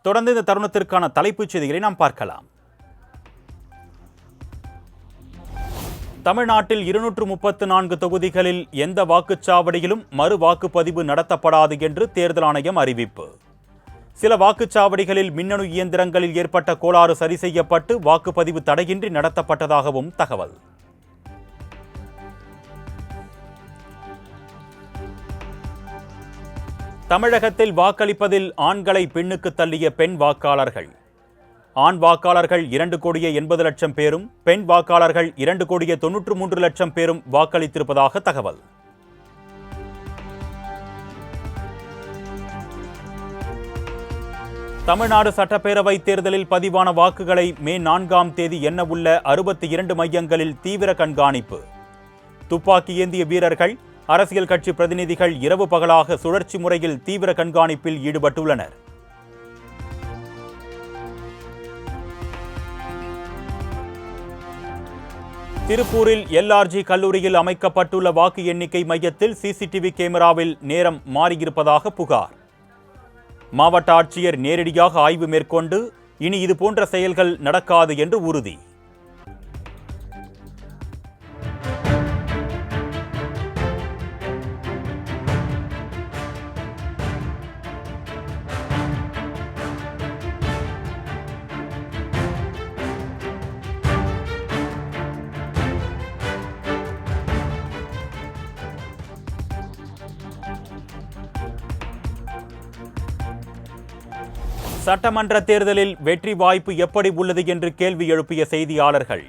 தொடர்ந்து இந்த தருணத்திற்கான தலைப்புச் செய்திகளை நாம் பார்க்கலாம். தமிழ்நாட்டில் 234 தொகுதிகளில் எந்த வாக்குச்சாவடியிலும் மறு வாக்குப்பதிவு நடத்தப்படாது என்று தேர்தல் ஆணையம் அறிவிப்பு. சில வாக்குச்சாவடிகளில் மின்னணு இயந்திரங்களில் ஏற்பட்ட கோளாறு சரி செய்யப்பட்டு வாக்குப்பதிவு தடையின்றி நடத்தப்பட்டதாகவும் தகவல். தமிழகத்தில் வாக்களிப்பதில் ஆண்களை பின்னுக்கு தள்ளிய பெண் வாக்காளர்கள். ஆண் வாக்காளர்கள் 2,80,00,000 பேரும், பெண் வாக்காளர்கள் 2,93,00,000 பேரும் வாக்களித்திருப்பதாக தகவல். தமிழ்நாடு சட்டப்பேரவை தேர்தலில் பதிவான வாக்குகளை மே 4ஆம் தேதி எண்ண உள்ள 62 மையங்களில் தீவிர கண்காணிப்பு. துப்பாக்கி ஏந்திய வீரர்கள், அரசியல் கட்சி பிரதிநிதிகள் இரவு பகலாக சுழற்சி முறையில் தீவிர கண்காணிப்பில் ஈடுபட்டுள்ளனர். திருப்பூரில் எல்ஆர்ஜி கல்லூரியில் அமைக்கப்பட்டுள்ள வாக்கு எண்ணிக்கை மையத்தில் சிசிடிவி கேமராவில் நேரம் மாறியிருப்பதாக புகார். மாவட்ட ஆட்சியர் நேரடியாக ஆய்வு மேற்கொண்டு இனி இதுபோன்ற செயல்கள் நடக்காது என்று உறுதி. சட்டமன்ற தேர்தலில் வெற்றி வாய்ப்பு எப்படி உள்ளது என்று கேள்வி எழுப்பிய செய்தியாளர்கள்,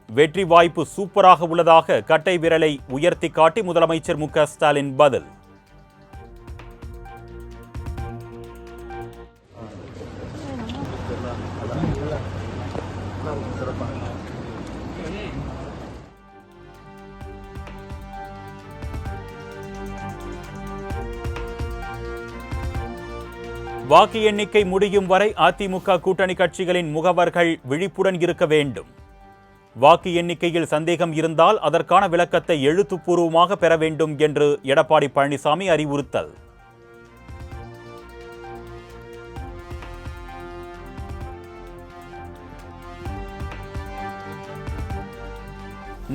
வெற்றி வாய்ப்பு சூப்பராக உள்ளதாக கட்டை விரலை உயர்த்தி காட்டி முதலமைச்சர் மு.க. ஸ்டாலின் பதில். வாக்கு எண்ணிக்கை முடியும் வரை அதிமுக கூட்டணி கட்சிகளின் முகவர்கள் விழிப்புடன் இருக்க வேண்டும். வாக்கு எண்ணிக்கையில் சந்தேகம் இருந்தால் அதற்கான விளக்கத்தை எழுத்துப்பூர்வமாக பெற வேண்டும் என்று எடப்பாடி பழனிசாமி அறிவுறுத்தல்.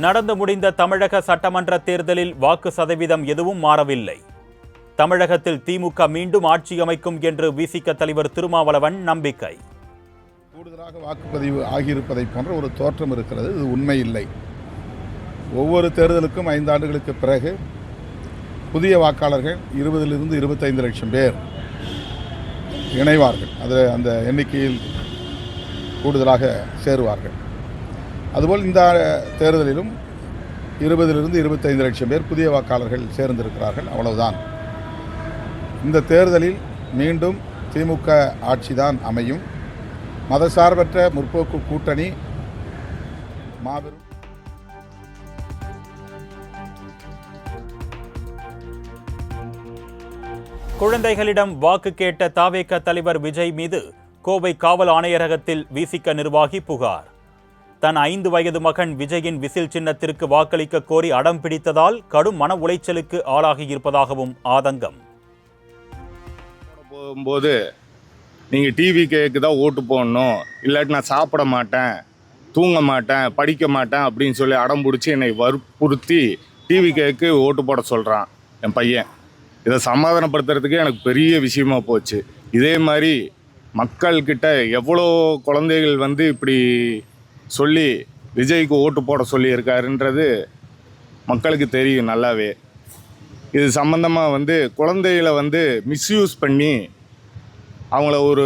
நடந்து முடிந்த தமிழக சட்டமன்ற தேர்தலில் வாக்கு சதவீதம் எதுவும் மாறவில்லை. தமிழகத்தில் திமுக மீண்டும் ஆட்சி அமைக்கும் என்று விசிக தலைவர் திருமாவளவன் நம்பிக்கை. கூடுதலாக வாக்குப்பதிவு ஆகியிருப்பதை போன்ற ஒரு தோற்றம் இருக்கிறது. இது உண்மை இல்லை. ஒவ்வொரு தேர்தலுக்கும் 5 ஆண்டுகளுக்கு பிறகு புதிய வாக்காளர்கள் 20 to 25 லட்சம் பேர் இணைவார்கள். அதில் அந்த எண்ணிக்கையில் கூடுதலாக சேருவார்கள். அதுபோல் இந்த தேர்தலிலும் 20 to 25 லட்சம் பேர் புதிய வாக்காளர்கள் சேர்ந்திருக்கிறார்கள். அவ்வளவுதான். இந்த தேர்தலில் மீண்டும் திமுக ஆட்சிதான் அமையும். மதசார்பற்ற முற்போக்கு கூட்டணி மாபெரும். குழந்தைகளிடம் வாக்கு கேட்ட தாவேக தலைவர் விஜய் மீது கோவை காவல் ஆணையரகத்தில் விசிக நிர்வாகி புகார். தன் 5 வயது மகன் விஜயின் விசில் சின்னத்திற்கு வாக்களிக்க கோரி அடம் பிடித்ததால் கடும் மன உளைச்சலுக்கு ஆளாகியிருப்பதாகவும் ஆதங்கம். போகும்போது நீங்கள் டிவிக்கு தான் ஓட்டு போடணும், இல்லாட்டி நான் சாப்பிட மாட்டேன், தூங்க மாட்டேன், படிக்க மாட்டேன் அப்படின்னு சொல்லி அடம் பிடிச்சி என்னை வற்புறுத்தி டிவிக்கு ஓட்டு போட சொல்கிறான் என் பையன். இதை சமாதானப்படுத்துறதுக்கு எனக்கு பெரிய விஷயமா போச்சு. இதே மாதிரி மக்கள்கிட்ட எவ்வளோ குழந்தைகள் இப்படி சொல்லி விஜய்க்கு ஓட்டு போட சொல்லியிருக்காருன்றது மக்களுக்கு தெரியும் நல்லாவே. இது சம்மந்தமாக குழந்தைகளை மிஸ்யூஸ் பண்ணி அவங்கள ஒரு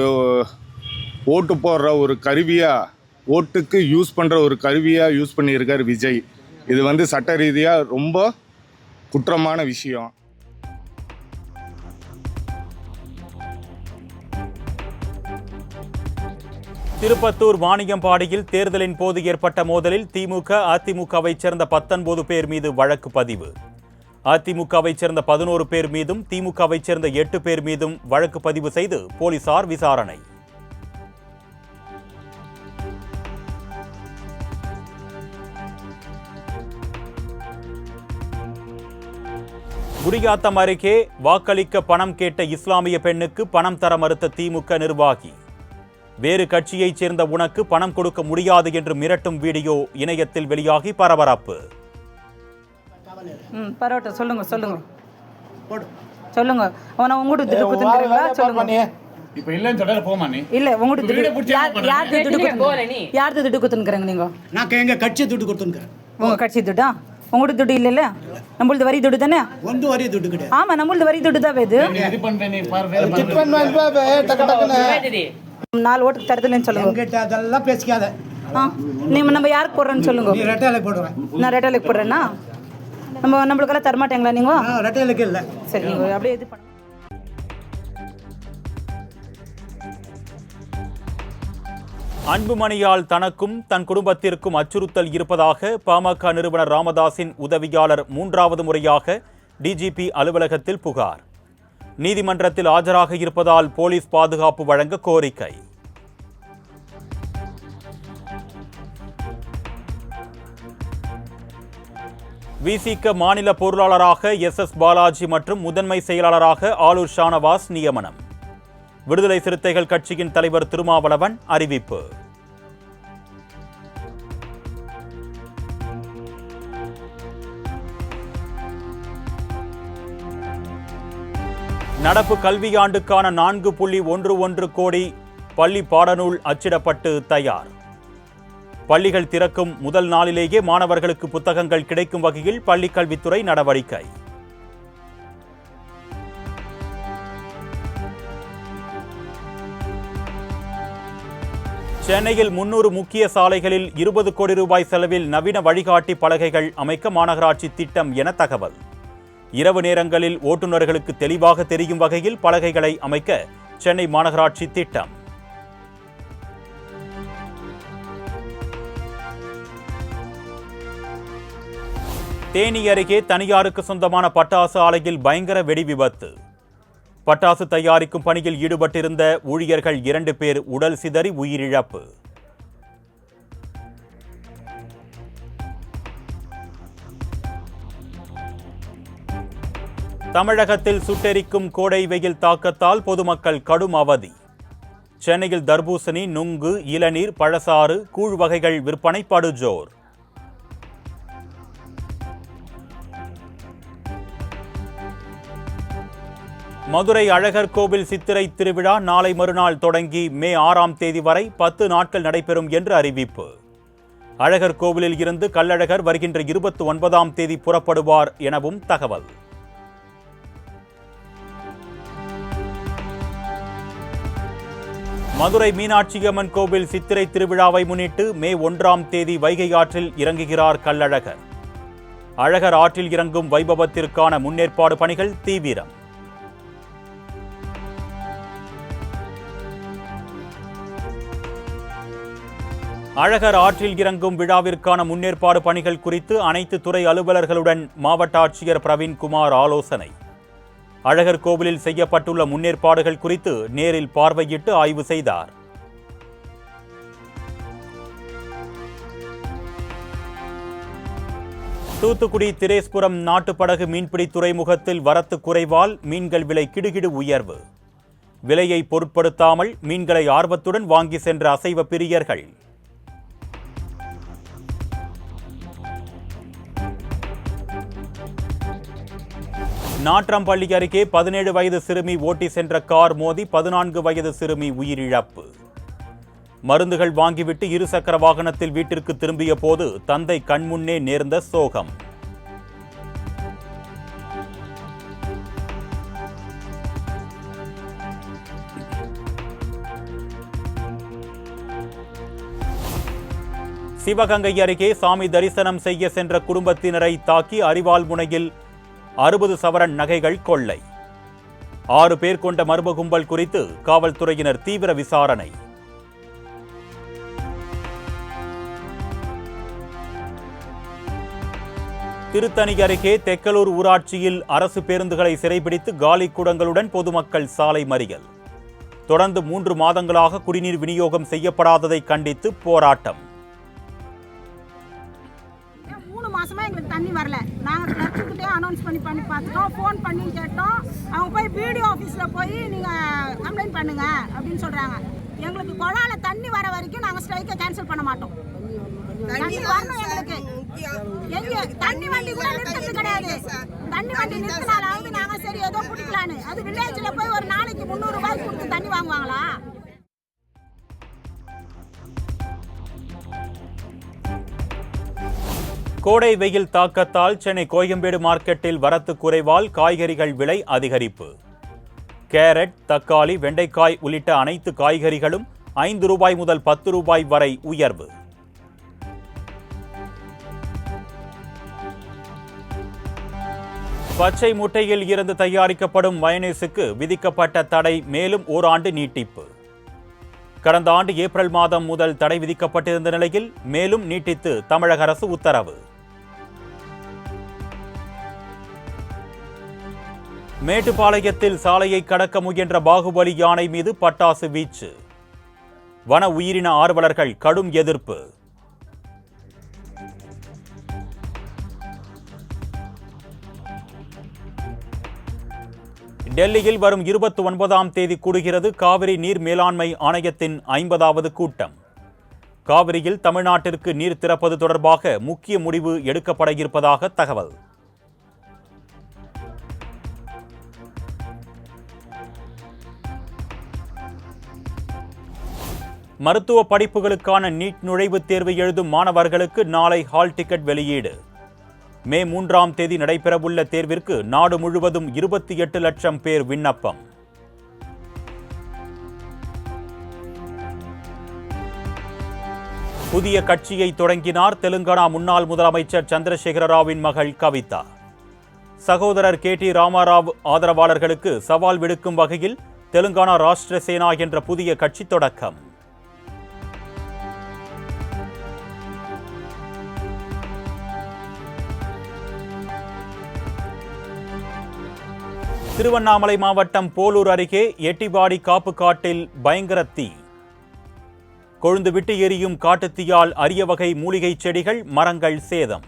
ஓட்டு போடுற ஒரு கருவியாக, ஓட்டுக்கு யூஸ் பண்ணுற ஒரு கருவியாக யூஸ் பண்ணியிருக்கார் விஜய். இது சட்ட ரீதியாக ரொம்ப குற்றமான விஷயம். திருப்பத்தூர் வாணியம்பாடியில் தேர்தலின் போது ஏற்பட்ட மோதலில் திமுக அதிமுகவைச் சேர்ந்த 19 பேர் மீது வழக்கு பதிவு. அதிமுகவைச் சேர்ந்த 11 பேர் மீதும் திமுகவைச் சேர்ந்த 8 பேர் மீதும் வழக்கு பதிவு செய்து போலீசார் விசாரணை. குடியாத்தம் அருகே வாக்களிக்க பணம் கேட்ட இஸ்லாமிய பெண்ணுக்கு பணம் தர மறுத்த திமுக நிர்வாகி. வேறு கட்சியைச் சேர்ந்த உனக்கு பணம் கொடுக்க முடியாது என்று மிரட்டும் வீடியோ இணையத்தில் வெளியாகி பரபரப்பு. பரவாயில்ல, சொல்லுங்க சொல்லுங்க சொல்லுங்க. அவனை உங்கள்கிட்ட துட்டு கொடுத்துருக்கீங்களா? சொல்லுங்க. இப்போ இல்லன்னு சொல்ற போமா நீ. இல்ல உங்கள்கிட்ட துட்டு யார் துட்டு கொடுத்துருக்கீங்க? நீங்க நான் எங்க கட்சி துட்டு கொடுத்துருக்கேன். உங்க கட்சி துட்டா? உங்கள்கிட்ட துட்டு இல்லைல்ல? நம்மளது வரி துட்டு தானே? ஒன்று வரி துட்டு கிடையாது. ஆமா, நம்மளது வரி துட்டு தான் இது. இது பண்ற நீ பாரு. 4 ஓட்டுக்கு தரதுலன்னு சொல்லுங்க. என்கிட்ட அதெல்லாம் பேசிக்காத. நம்ம யாருக்கு போடுறேன்னு சொல்லுங்க. நீ ரெட்டையில போடுவேன். நான் ரெட்டையிலுக்கு போடுறேன்னா நம்மளுக்கெல்லாம் தரமாட்டேங்களா நீங்க? ரெட்டையிலுக்கு இல்லை. சரி, நீங்க அப்படியே இது பண்ணுங்க. அன்புமணியால் தனக்கும் தன் குடும்பத்திற்கும் அச்சுறுத்தல் இருப்பதாக பாமக நிறுவனர் ராமதாஸின் உதவியாளர் 3வது முறையாக டிஜிபி அலுவலகத்தில் புகார். நீதிமன்றத்தில் ஆஜராக இருப்பதால் போலீஸ் பாதுகாப்பு வழங்க கோரிக்கை. விசிக மாநில பொருளாளராக SS பாலாஜி மற்றும் முதன்மை செயலாளராக ஆலூர் ஷானவாஸ் நியமனம். விடுதலை சிறுத்தைகள் கட்சியின் தலைவர் திருமாவளவன் அறிவிப்பு. நடப்பு கல்வியாண்டுக்கான 4.11 கோடி பள்ளி பாடநூல் அச்சிடப்பட்டு தயார். பள்ளிகள் திறக்கும் முதல் நாளிலேயே மாணவர்களுக்கு புத்தகங்கள் கிடைக்கும் வகையில் பள்ளிக்கல்வித்துறை நடவடிக்கை. சென்னையில் 300 முக்கிய சாலைகளில் 20 கோடி ரூபாய் செலவில் நவீன வழிகாட்டி பலகைகள் அமைக்க மாநகராட்சி திட்டம் என தகவல். இரவு நேரங்களில் ஓட்டுநர்களுக்கு தெளிவாக தெரியும் வகையில் பலகைகளை அமைக்க சென்னை மாநகராட்சி திட்டம். தேனி அருகே தனியாருக்கு சொந்தமான பட்டாசு ஆலையில் பயங்கர வெடி விபத்து. பட்டாசு தயாரிக்கும் பணியில் ஈடுபட்டிருந்த ஊழியர்கள் 2 பேர் உடல் சிதறி உயிரிழப்பு. தமிழகத்தில் சுட்டெரிக்கும் கோடை வெயில் தாக்கத்தால் பொதுமக்கள் கடும் அவதி. சென்னையில் தர்பூசணி, நுங்கு, இளநீர், பழச்சாறு, கூழ் வகைகள் விற்பனை படுஜோர். மதுரை அழகர் கோவில் சித்திரை திருவிழா நாளை மறுநாள் தொடங்கி மே 6ஆம் தேதி வரை 10 நாட்கள் நடைபெறும் என்று அறிவிப்பு. அழகர் கோவிலில் இருந்து கள்ளழகர் வருகின்ற 29ஆம் தேதி புறப்படுவார் எனவும் தகவல். மதுரை மீனாட்சியம்மன் கோவில் சித்திரை திருவிழாவை முன்னிட்டு மே 1ஆம் தேதி வைகை ஆற்றில் இறங்குகிறார் கள்ளழகர். அழகர் ஆற்றில் இறங்கும் வைபவத்திற்கான முன்னேற்பாடு பணிகள் தீவிரம். அழகர் ஆற்றில் இறங்கும் விழாவிற்கான முன்னேற்பாடு பணிகள் குறித்து அனைத்து துறை அலுவலர்களுடன் மாவட்ட ஆட்சியர் பிரவீன்குமார் ஆலோசனை. அழகர் கோவிலில் செய்யப்பட்டுள்ள முன்னேற்பாடுகள் குறித்து நேரில் பார்வையிட்டு ஆய்வு செய்தார். தூத்துக்குடி திரேஸ்புரம் நாட்டுப்படகு மீன்பிடி துறைமுகத்தில் வரத்து குறைவால் மீன்கள் விலை கிடுகிடு உயர்வு. விலையை பொருட்படுத்தாமல் மீன்களை ஆர்வத்துடன் வாங்கி சென்ற அசைவ பிரியர்கள். நாட்றம்பள்ளி அருகே 17 வயது சிறுமி ஓட்டி சென்ற கார் மோதி 14 வயது சிறுமி உயிரிழப்பு. மருந்துகள் வாங்கிவிட்டு இருசக்கர வாகனத்தில் வீட்டிற்கு திரும்பிய போது தந்தை கண்முன்னே நேர்ந்த சோகம். சிவகங்கை அருகே சாமி தரிசனம் செய்ய சென்ற குடும்பத்தினரை தாக்கி அரிவாள் முனையில் 60 சவரன் நகைகள் கொள்ளை. 6 பேர் கொண்ட மர்ம கும்பல் குறித்து காவல்துறையினர் தீவிர விசாரணை. திருத்தணி அருகே தெக்கலூர் ஊராட்சியில் அரசு பேருந்துகளை சிறைபிடித்து காலி குடங்களுடன் பொதுமக்கள் சாலை மறியல். தொடர்ந்து 3 மாதங்களாக குடிநீர் விநியோகம் செய்யப்படாததை கண்டித்து போராட்டம். 3 மாசமா எங்களுக்கு தண்ணி வரல. நாங்க லெட்டர்கிட்டே அனௌன்ஸ் பண்ணி பார்த்துட்டோம், ஃபோன் பண்ணி கேட்டோம். அவங்க போய் பிடிஓ ஆஃபீஸில் போய் நீங்கள் கம்ப்ளைண்ட் பண்ணுங்க அப்படின்னு சொல்கிறாங்க. எங்களுக்கு குழால தண்ணி வர வரைக்கும் நாங்கள் ஸ்ட்ரைக்கை கேன்சல் பண்ண மாட்டோம். தண்ணி வரணும் எங்களுக்கு. எங்க தண்ணி வண்டி கூட நிறுத்தது கிடையாது. தண்ணி வண்டி நிறுத்தினாலாவது நாங்கள் சரி ஏதோ குடிக்கலான்னு. அது வில்லேஜில் போய் ஒரு நாளைக்கு 300 ரூபாய்க்கு கொடுத்து தண்ணி வாங்குவாங்களா? கோடை வெயில் தாக்கத்தால் சென்னை கோயம்பேடு மார்க்கெட்டில் வரத்து குறைவால் காய்கறிகள் விலை அதிகரிப்பு. கேரட், தக்காளி, வெண்டைக்காய் உள்ளிட்ட அனைத்து காய்கறிகளும் 5 ரூபாய் முதல் 10 ரூபாய் வரை உயர்வு. பச்சை முட்டையில் இருந்து தயாரிக்கப்படும் மயோனைஸுக்கு விதிக்கப்பட்ட தடை மேலும் ஓராண்டு நீட்டிப்பு. கடந்த ஆண்டு ஏப்ரல் மாதம் முதல் தடை விதிக்கப்பட்டிருந்த நிலையில் மேலும் நீட்டித்து தமிழக அரசு உத்தரவு. மேட்டுப்பாளையத்தில் சாலையை கடக்க முயன்ற பாகுபலி யானை மீது பட்டாசு வீச்சு. வன உயிரின ஆர்வலர்கள் கடும் எதிர்ப்பு. டெல்லியில் வரும் 29ஆம் தேதி கூடுகிறது காவிரி நீர் மேலாண்மை ஆணையத்தின் 50வது கூட்டம். காவிரியில் தமிழ்நாட்டிற்கு நீர் திறப்பது தொடர்பாக முக்கிய முடிவு எடுக்கப்பட இருப்பதாக தகவல். மருத்துவ படிப்புகளுக்கான நீட் நுழைவுத் தேர்வு எழுதும் மாணவர்களுக்கு நாளை ஹால் டிக்கெட் வெளியீடு. மே 3ஆம் தேதி நடைபெறவுள்ள தேர்விற்கு நாடு முழுவதும் 28 லட்சம் பேர் விண்ணப்பம். புதிய கட்சியை தொடங்கினார் தெலுங்கானா முன்னாள் முதலமைச்சர் சந்திரசேகர ராவின் மகள் கவிதா. சகோதரர் KT ராமாராவ் ஆதரவாளர்களுக்கு சவால் விடுக்கும் வகையில் தெலுங்கானா ராஷ்டிர சேனா என்ற புதிய கட்சி தொடக்கம். திருவண்ணாமலை மாவட்டம் போலூர் அருகே எட்டிபாடி காப்பு காட்டில் பயங்கர தீ. கொழுந்து விட்டு எரியும் காட்டுத்தீயால் அரிய வகை மூலிகை செடிகள், மரங்கள் சேதம்.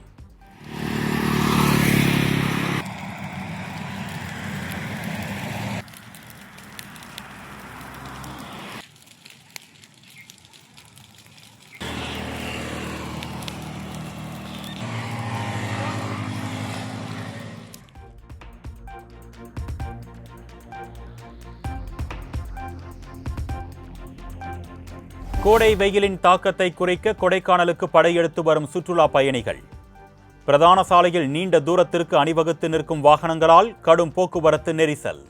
கோடை வெயிலின் தாக்கத்தை குறைக்க கொடைக்கானலுக்கு படையெடுத்து வரும் சுற்றுலா பயணிகள். பிரதான சாலையில் நீண்ட தூரத்திற்கு அணிவகுத்து நிற்கும் வாகனங்களால் கடும் போக்குவரத்து நெரிசல்.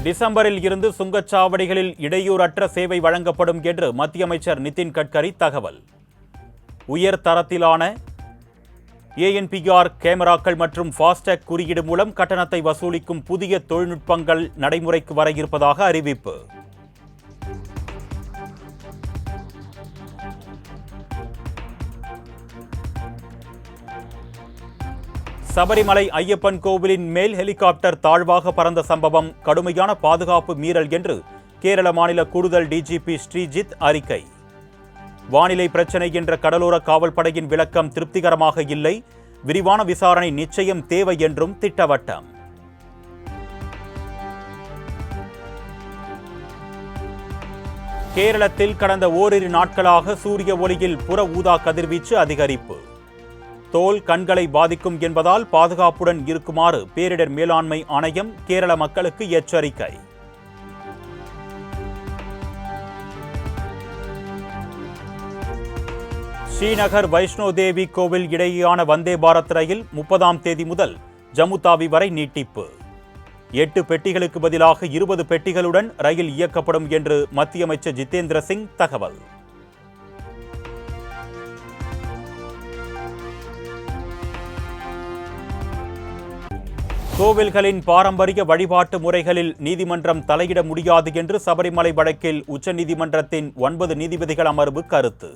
டிசம்பரில் இருந்து சுங்கச்சாவடிகளில் இடையூறற்ற சேவை வழங்கப்படும் என்று மத்திய அமைச்சர் நிதின் கட்கரி தகவல். உயர் தரத்திலான ANPR கேமராக்கள் மற்றும் ஃபாஸ்டேக் குறியீடு மூலம் கட்டணத்தை வசூலிக்கும் புதிய தொழில்நுட்பங்கள் நடைமுறைக்கு வர இருப்பதாக அறிவிப்பு. சபரிமலை ஐயப்பன் கோவிலின் மேல் ஹெலிகாப்டர் தாழ்வாக பறந்த சம்பவம் கடுமையான பாதுகாப்பு மீறல் என்று கேரள மாநில கூடுதல் DGP ஸ்ரீஜித் அறிக்கை. வானிலை பிரச்சினை என்ற கடலோர காவல்படையின் விளக்கம் திருப்திகரமாக இல்லை, விரிவான விசாரணை நிச்சயம் தேவை என்றும் திட்டவட்டம். கேரளத்தில் கடந்த ஓரிரு நாட்களாக சூரிய ஒளியில் புற ஊதா கதிர்வீச்சு அதிகரிப்பு. தோல், கண்களை பாதிக்கும் என்பதால் பாதுகாப்புடன் இருக்குமாறு பேரிடர் மேலாண்மை ஆணையம் கேரள மக்களுக்கு எச்சரிக்கை. ஸ்ரீநகர் வைஷ்ணோ தேவி கோவில் இடையேயான வந்தே பாரத் ரயில் 30ஆம் தேதி முதல் ஜம்மு தாவி வரை நீட்டிப்பு. 8 பெட்டிகளுக்கு பதிலாக 20 பெட்டிகளுடன் ரயில் இயக்கப்படும் என்று மத்திய அமைச்சர் ஜிதேந்திர சிங் தகவல். கோவில்களின் பாரம்பரிய வழிபாட்டு முறைகளில் நீதிமன்றம் தலையிட முடியாது என்று சபரிமலை வழக்கில் உச்சநீதிமன்றத்தின் 9 நீதிபதிகள் அமர்வு கருத்து.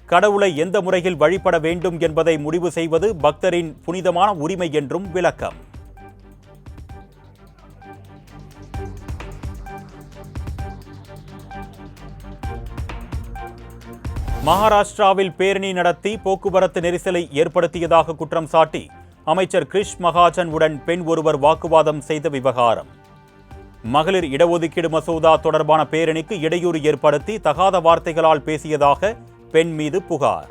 கடவுளை எந்த முறையில் வழிபட வேண்டும் என்பதை முடிவு செய்வது பக்தரின் புனிதமான உரிமை என்றும் விளக்கம். மகாராஷ்டிராவில் பேரணி நடத்தி போக்குவரத்து நெரிசலை ஏற்படுத்தியதாக குற்றம் சாட்டி அமைச்சர் கிரிஷ் மகாஜன் உடன் பெண் ஒருவர் வாக்குவாதம் செய்த விவகாரம். மகளிர் இடஒதுக்கீடு மசோதா தொடர்பான பேரணிக்கு இடையூறு ஏற்படுத்தி தகாத வார்த்தைகளால் பேசியதாக பெண் மீது புகார்.